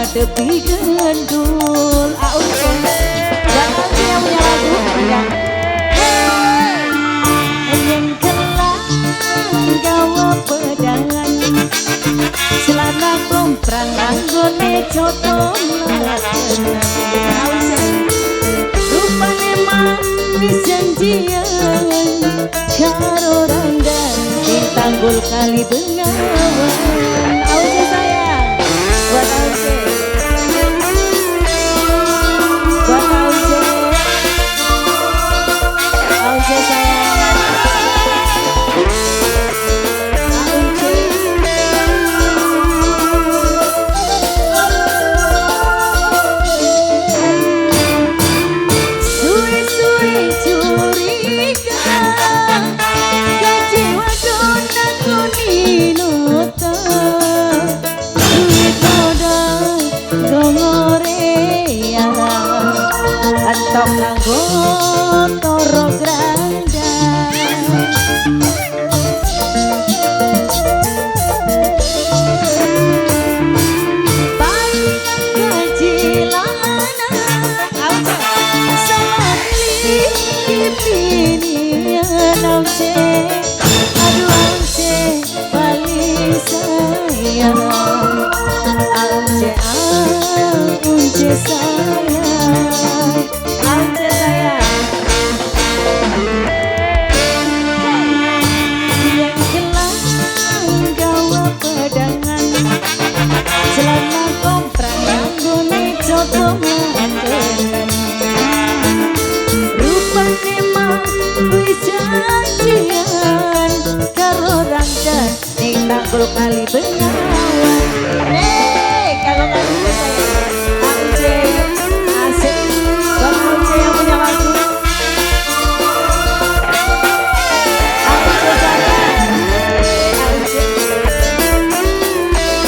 ngadepi gendul. Oke, bakal dia punya lagu ya. Yang kelang gawa pedangan, celana komprang anggone cotong rupane mah wis janjian karo ranggan di Tanggul Kali Bengawan. Auce sayang buat Auce, buat Auce, Auce sayang. Tok nganggo toro granda, palingan kecilanan sama pilihan Auce. Aduh Auce paling sayang, Auce Auce sayang. Celana komprang anggone cotongan rupane mah wis janjian karo ranggan ning Tanggul Kali Bengawan. Kalau nggak bisa Auce asik, buat Auce yang punya lagu. Auce sayang, Auce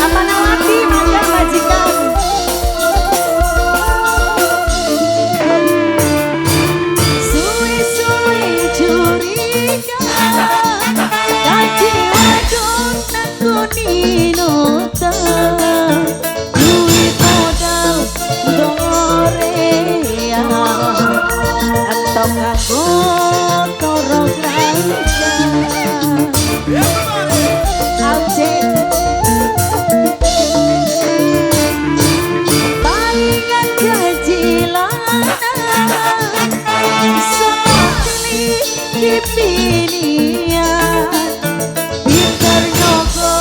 apa nawati mangga majikan. Suwi-suwi curiga kaji wadon nakoni nota, duit modal gorea atau nganggo toro granda. Auce palingan kejilanan sekali dipilihan pinter nyogo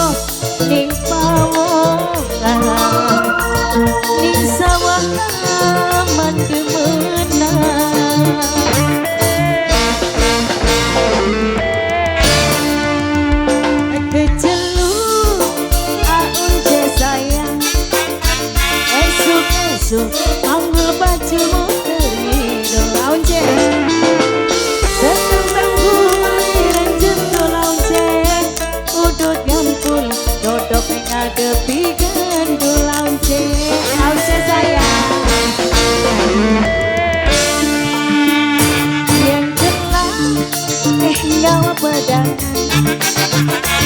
ning pawongan ning sawah aman demenan. Keceluk Auce sayang, esuk-esuk ambil baju motorino. Auce seneng tangguliran jendol. Auce udut ngampul dodok ngadepi gendul. Auce Auce sayang, yang kelang gawa pedangan,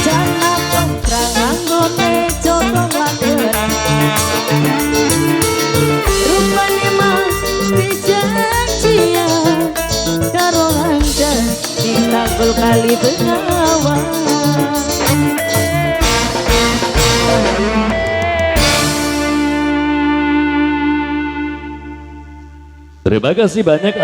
celana komprang anggone cotong lageran rupane mah wis janjian karo ranggan di Tanggul Kali Bengawan. Terima kasih banyak.